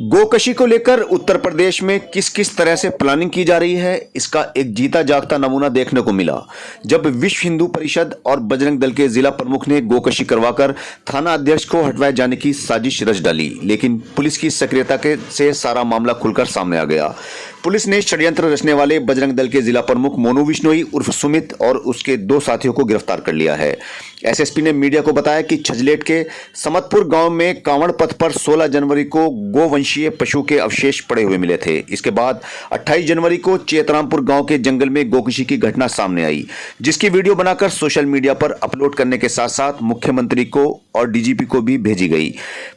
गोकशी को लेकर उत्तर प्रदेश में किस किस तरह से प्लानिंग की जा रही है, इसका एक जीता जागता नमूना देखने को मिला जब विश्व हिंदू परिषद और बजरंग दल के जिला प्रमुख ने गोकशी करवाकर थाना अध्यक्ष को हटवाए जाने की साजिश रच डाली। लेकिन पुलिस की सक्रियता से सारा मामला खुलकर सामने आ गया। पुलिस ने षड्यंत्र रचने वाले बजरंग दल के जिला प्रमुख मोनू बिश्नोई उर्फ सुमित और उसके 2 साथियों को गिरफ्तार कर लिया है। एसएसपी ने मीडिया को बताया कि छजलेट के समतपुर गांव में कांवड़ पथ पर 16 जनवरी को गोवंशीय पशु के अवशेष पड़े हुए मिले थे। इसके बाद 28 जनवरी को चेतरामपुर गांव के जंगल में गोकशी की घटना सामने आई, जिसकी वीडियो बनाकर सोशल मीडिया पर अपलोड करने के साथ साथ मुख्यमंत्री को और डीजीपी को भी भेजी गई।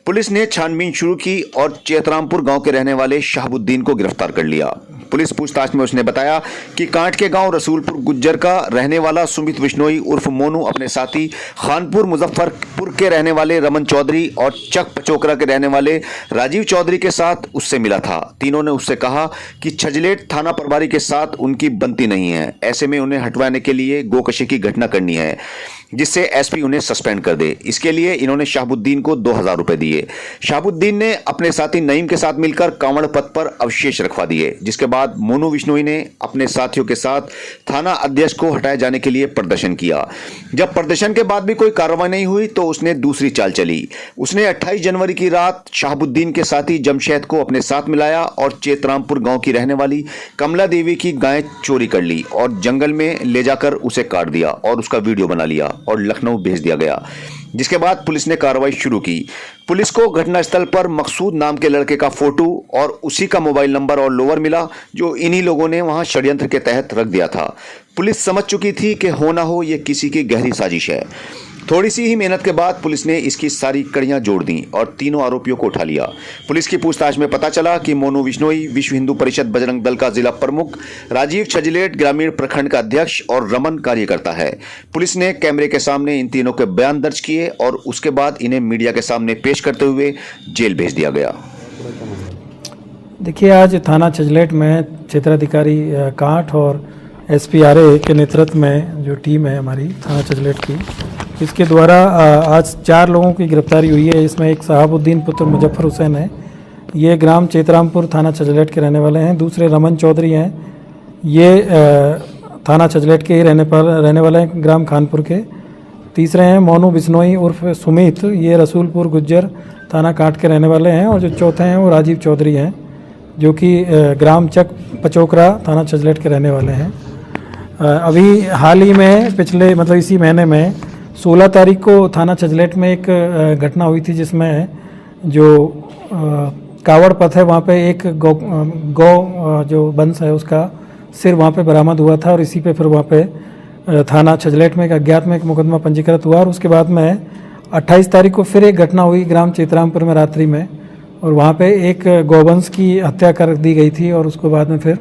पुलिस ने छानबीन शुरू की और चेतरामपुर गांव के रहने वाले शहाबुद्दीन को गिरफ्तार कर लिया। पुलिस पूछताछ में उसने बताया कि कांट के गांव रसूलपुर गुज्जर का रहने वाला सुमित बिश्नोई उर्फ मोनू अपने साथी खानपुर मुजफ्फरपुर के रहने वाले रमन चौधरी और चक पचोकरा के रहने वाले राजीव चौधरी के साथ उससे मिला था। तीनों ने उससे कहा कि छजलेट थाना प्रभारी के साथ उनकी बनती नहीं है, ऐसे में उन्हें हटवाने के लिए गोकशी की घटना करनी है जिससे एसपी उन्हें सस्पेंड कर दे। इसके लिए इन्होंने शहाबुद्दीन को 2000 रुपए दिए। शहाबुद्दीन ने अपने साथी नईम के साथ मिलकर कांवड़ पथ पर अवशेष रखवा दिए, जिसके बाद मोनू बिश्नोई ने अपने साथियों के साथ थाना अध्यक्ष को हटाए जाने के लिए प्रदर्शन किया। जब प्रदर्शन के बाद भी कोई कार्रवाई नहीं हुई तो उसने दूसरी चाल चली। उसने 28 जनवरी की रात शहाबुद्दीन के साथी जमशेद को अपने साथ मिलाया और चेतरामपुर गांव की रहने वाली कमला देवी की गाय चोरी कर ली और जंगल में ले जाकर उसे काट दिया और उसका वीडियो बना लिया और लखनऊ भेज दिया गया। जिसके बाद पुलिस ने कार्रवाई शुरू की। पुलिस को घटनास्थल पर मकसूद नाम के लड़के का फोटो और उसी का मोबाइल नंबर और लोअर मिला, जो इन्हीं लोगों ने वहां षड्यंत्र के तहत रख दिया था। पुलिस समझ चुकी थी कि हो ना हो ये किसी की गहरी साजिश है। थोड़ी सी ही मेहनत के बाद पुलिस ने इसकी सारी कड़ियां जोड़ दी और तीनों आरोपियों को उठा लिया। पुलिस की पूछताछ में पता चला कि मोनू बिश्नोई विश्व हिंदू परिषद बजरंग दल का जिला प्रमुख, राजीव छजलेट ग्रामीण प्रखंड का अध्यक्ष और रमन कार्यकर्ता है। पुलिस ने कैमरे के सामने इन तीनों के बयान दर्ज किए और उसके बाद इन्हें मीडिया के सामने पेश करते हुए जेल भेज दिया गया। देखिए, आज थाना छजलेट में क्षेत्राधिकारी कांठ और एसपीआरए के नेतृत्व में जो टीम है हमारी थाना छजलेट की, इसके द्वारा आज 4 लोगों की गिरफ्तारी हुई है। इसमें एक शहाबुद्दीन पुत्र मुजफ्फर हुसैन है, ये ग्राम चेतरामपुर थाना छजलेट के रहने वाले हैं। दूसरे रमन चौधरी हैं, ये थाना छजलेट के ही रहने वाले हैं, ग्राम खानपुर के। तीसरे हैं मोनू बिश्नोई उर्फ सुमित, ये रसूलपुर गुज्जर थाना कांट के रहने वाले हैं। और जो चौथे हैं वो राजीव चौधरी हैं, जो कि ग्राम चक पचोकरा थाना छजलेट के रहने वाले हैं। अभी हाल ही में पिछले इसी महीने में 16 तारीख को थाना छजलेट में एक घटना हुई थी, जिसमें जो कावड़ पथ है वहाँ पे एक गौ जो वंश है उसका सिर वहाँ पे बरामद हुआ था और इसी पे फिर वहाँ पे थाना छजलेट में एक अज्ञात में एक मुकदमा पंजीकृत हुआ। और उसके बाद में 28 तारीख को फिर एक घटना हुई ग्राम चेतरामपुर में रात्रि में, और वहाँ पे एक गौवंश की हत्या कर दी गई थी और उसको बाद में फिर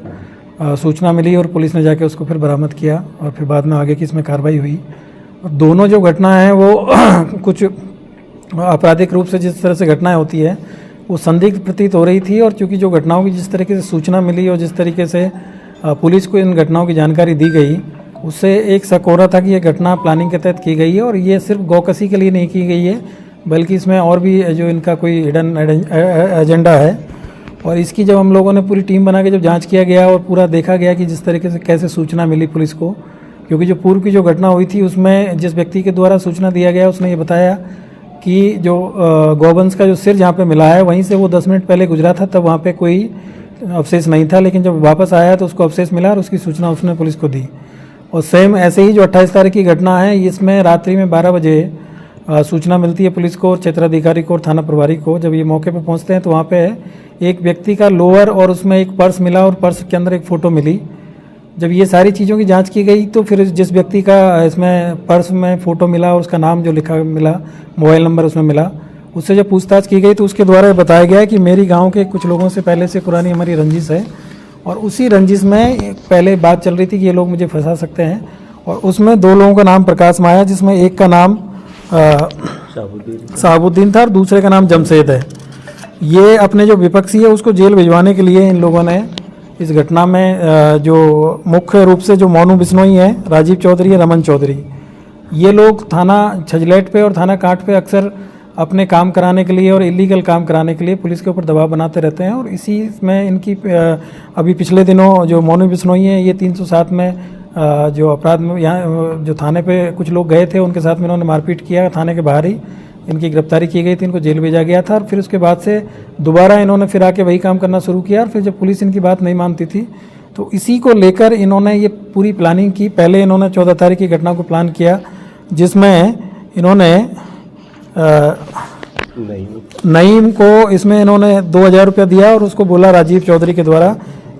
सूचना मिली और पुलिस ने जाके उसको फिर बरामद किया और फिर बाद में आगे की इसमें कार्रवाई हुई। और दोनों जो घटना है वो कुछ आपराधिक रूप से जिस तरह से घटनाएं होती है वो संदिग्ध प्रतीत हो रही थी। और चूंकि जो घटनाओं की जिस तरीके से सूचना मिली और जिस तरीके से पुलिस को इन घटनाओं की जानकारी दी गई, उससे एक शक हो रहा था कि ये घटना प्लानिंग के तहत की गई है और ये सिर्फ गौकशी के लिए नहीं की गई है, बल्कि इसमें और भी जो इनका कोई हिडन एजेंडा है। और इसकी जब हम लोगों ने पूरी टीम बना के जब जांच किया गया और पूरा देखा गया कि जिस तरीके से कैसे सूचना मिली पुलिस को, क्योंकि जो पूर्व की जो घटना हुई थी उसमें जिस व्यक्ति के द्वारा सूचना दिया गया उसने ये बताया कि जो गौवंश का जो सिर जहाँ पे मिला है वहीं से वो 10 मिनट पहले गुजरा था, तब वहाँ पे कोई अवशेष नहीं था, लेकिन जब वापस आया तो उसको अवशेष मिला और उसकी सूचना उसने पुलिस को दी। और सेम ऐसे ही जो 28 तारीख की घटना है, इसमें रात्रि में 12 बजे सूचना मिलती है पुलिस को और क्षेत्राधिकारी को और थाना प्रभारी को। जब ये मौके पर पहुँचते हैं तो वहाँ पे एक व्यक्ति का लोअर और उसमें एक पर्स मिला और पर्स के अंदर एक फ़ोटो मिली। जब ये सारी चीज़ों की जांच की गई तो फिर जिस व्यक्ति का इसमें पर्स में फ़ोटो मिला और उसका नाम जो लिखा मिला, मोबाइल नंबर उसमें मिला, उससे जब पूछताछ की गई तो उसके द्वारा बताया गया कि मेरी गांव के कुछ लोगों से पहले से पुरानी हमारी रंजिश है और उसी रंजिश में पहले बात चल रही थी कि ये लोग मुझे फंसा सकते हैं। और उसमें 2 लोगों का नाम प्रकाश में आया, जिसमें एक का नाम शहाबुद्दीन था और दूसरे का नाम जमशेद है। ये अपने जो विपक्षी है उसको जेल भिजवाने के लिए इन लोगों ने इस घटना में जो मुख्य रूप से जो मोनू बिश्नोई है, राजीव चौधरी है, रमन चौधरी, ये लोग थाना छजलेट पे और थाना कांट पे अक्सर अपने काम कराने के लिए और इलीगल काम कराने के लिए पुलिस के ऊपर दबाव बनाते रहते हैं। और इसी में इनकी अभी पिछले दिनों जो मोनू बिश्नोई हैं, ये 307 में जो अपराध में यहाँ जो थाने पे कुछ लोग गए थे, उनके साथ में इन्होंने मारपीट किया, थाने के बाहर ही इनकी गिरफ्तारी की गई थी, इनको जेल भेजा गया था। और फिर उसके बाद से दोबारा इन्होंने फिर आके वही काम करना शुरू किया। और फिर जब पुलिस इनकी बात नहीं मानती थी तो इसी को लेकर इन्होंने ये पूरी प्लानिंग की। पहले इन्होंने 14 तारीख की घटना को प्लान किया, जिसमें इन्होंने नईम को इसमें इन्होंने 2000 रुपया दिया और उसको बोला राजीव चौधरी के द्वारा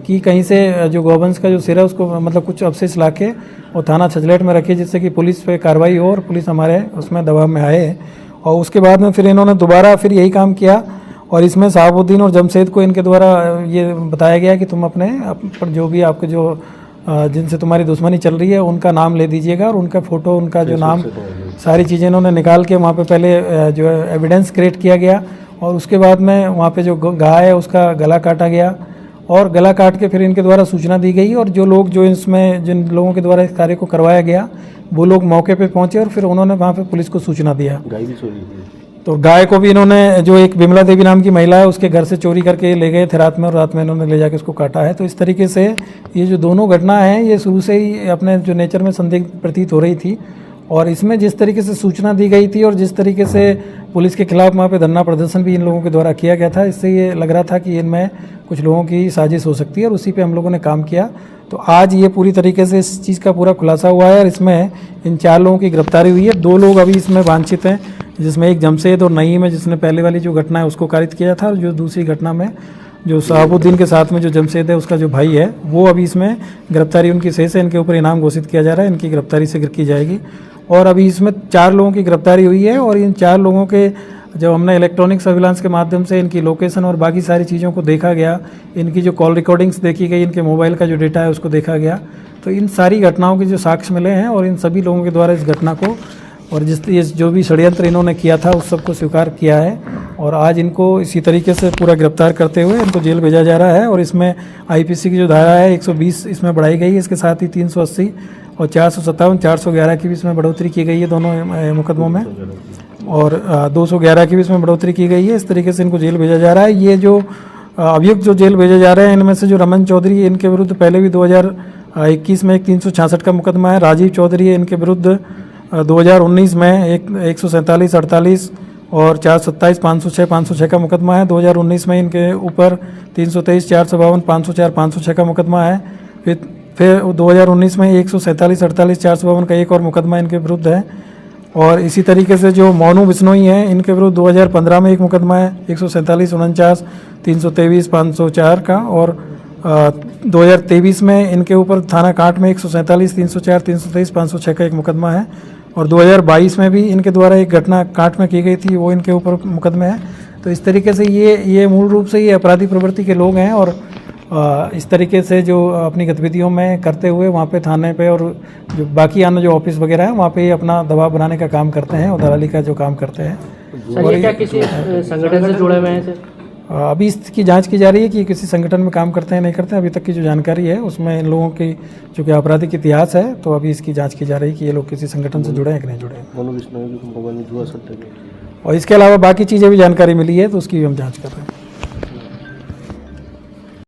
कि कहीं से जो गौवंश का जो सिर है उसको मतलब कुछ अवशेष लाके और थाना छजलेट में रखे, जिससे कि पुलिस पे कार्रवाई हो और पुलिस हमारे उसमें दबाव में आए। और उसके बाद में फिर इन्होंने दोबारा फिर यही काम किया। और इसमें शहाबुद्दीन और जमशेद को इनके द्वारा ये बताया गया कि तुम अपने जो भी आपके जो जिनसे तुम्हारी दुश्मनी चल रही है उनका नाम ले दीजिएगा, और उनका फ़ोटो, उनका जो नाम, सारी चीज़ें इन्होंने निकाल के वहाँ पे पहले जो एविडेंस क्रिएट किया गया। और उसके बाद में वहाँ पे जो गाय है उसका गला काटा गया, और गला काट के फिर इनके द्वारा सूचना दी गई। और जो लोग जो इसमें जिन लोगों के द्वारा इस कार्य को करवाया गया वो लोग मौके पे पहुंचे और फिर उन्होंने वहाँ पे पुलिस को सूचना दिया। गाय भी चोरी हुई। तो गाय को भी इन्होंने, जो एक विमला देवी नाम की महिला है, उसके घर से चोरी करके ले गए थे रात में, और रात में इन्होंने ले जाके उसको काटा है। तो इस तरीके से ये जो दोनों घटना हैं ये शुरू से ही अपने जो नेचर में संदिग्ध प्रतीत हो रही थी। और इसमें जिस तरीके से सूचना दी गई थी और जिस तरीके से पुलिस के खिलाफ वहाँ पे धरना प्रदर्शन भी इन लोगों के द्वारा किया गया था, इससे ये लग रहा था कि इनमें कुछ लोगों की साजिश हो सकती है, और उसी पे हम लोगों ने काम किया। तो आज ये पूरी तरीके से इस चीज़ का पूरा खुलासा हुआ है, और इसमें इन 4 लोगों की गिरफ्तारी हुई है। 2 लोग अभी इसमें वांछित हैं, जिसमें एक जमशेद और नईम है, जिसने पहले वाली जो घटना है उसको कारित किया था, और जो दूसरी घटना में जो शहाबुद्दीन के साथ में जो जमशेद है उसका जो भाई है, वो अभी इसमें गिरफ्तारी उनकी शेष है। इनके ऊपर इनाम घोषित किया जा रहा है, इनकी गिरफ्तारी शीघ्र की जाएगी। और अभी इसमें 4 लोगों की गिरफ्तारी हुई है, और इन 4 लोगों के जब हमने इलेक्ट्रॉनिक सर्विलांस के माध्यम से इनकी लोकेशन और बाकी सारी चीज़ों को देखा गया, इनकी जो कॉल रिकॉर्डिंग्स देखी गई, इनके मोबाइल का जो डेटा है उसको देखा गया, तो इन सारी घटनाओं के जो साक्ष्य मिले हैं और इन सभी लोगों के द्वारा इस घटना को और जिस जो भी षड्यंत्र इन्होंने किया था उस सबको स्वीकार किया है। और आज इनको इसी तरीके से पूरा गिरफ्तार करते हुए इनको जेल भेजा जा रहा है। और इसमें आईपीसी की जो धारा है 120 इसमें बढ़ाई गई है, इसके साथ ही 380 और 457, 411 की भी इसमें बढ़ोतरी की गई है दोनों मुकदमों में, और 211 की भी इसमें बढ़ोतरी की गई है। इस तरीके से इनको जेल भेजा जा रहा है। ये जो अभियुक्त जो जेल भेजे जा रहे हैं, इनमें से जो रमन चौधरी, इनके विरुद्ध पहले भी 2021 में एक 366 का मुकदमा है। राजीव चौधरी है, इनके विरुद्ध 2019 में एक 147, 48 और 427, 506, 506 का मुकदमा है। 2019 में इनके ऊपर 323, 452, 504, 506 का मुकदमा है। फिर 2019 में 147, 48, 452 का एक और मुकदमा इनके विरुद्ध है। और इसी तरीके से जो मोनू बिश्नोई हैं, इनके विरुद्ध 2015 में एक मुकदमा है 147, 49, 323, 504 का। और 2023 में इनके ऊपर थाना कांट में 147, 304, 323, 506 का एक मुकदमा है। और 2022 में भी इनके द्वारा एक घटना कांट में की गई थी, वो इनके ऊपर मुकदमे हैं। तो इस तरीके से ये मूल रूप से ये अपराधी प्रवृत्ति के लोग हैं, और इस तरीके से जो अपनी गतिविधियों में करते हुए वहाँ पे थाने पे और जो बाकी अन्य जो ऑफिस वगैरह है वहाँ पे अपना दबाव बनाने का काम करते हैं और दलाली का जो काम करते हैं। सर, ये क्या किसी संगठन से जुड़े हुए हैं सर? अभी इसकी जांच की जा रही है कि किसी संगठन में काम करते हैं नहीं करते हैं। अभी तक की जो जानकारी है उसमें इन लोगों की जो कि आपराधिक इतिहास है, तो अभी इसकी जांच की जा रही है कि ये लोग किसी संगठन से जुड़े हैं कि नहीं जुड़े हैं। और इसके अलावा बाकी चीज़ें भी जानकारी मिली है, तो उसकी भी हम जाँच कर रहे हैं।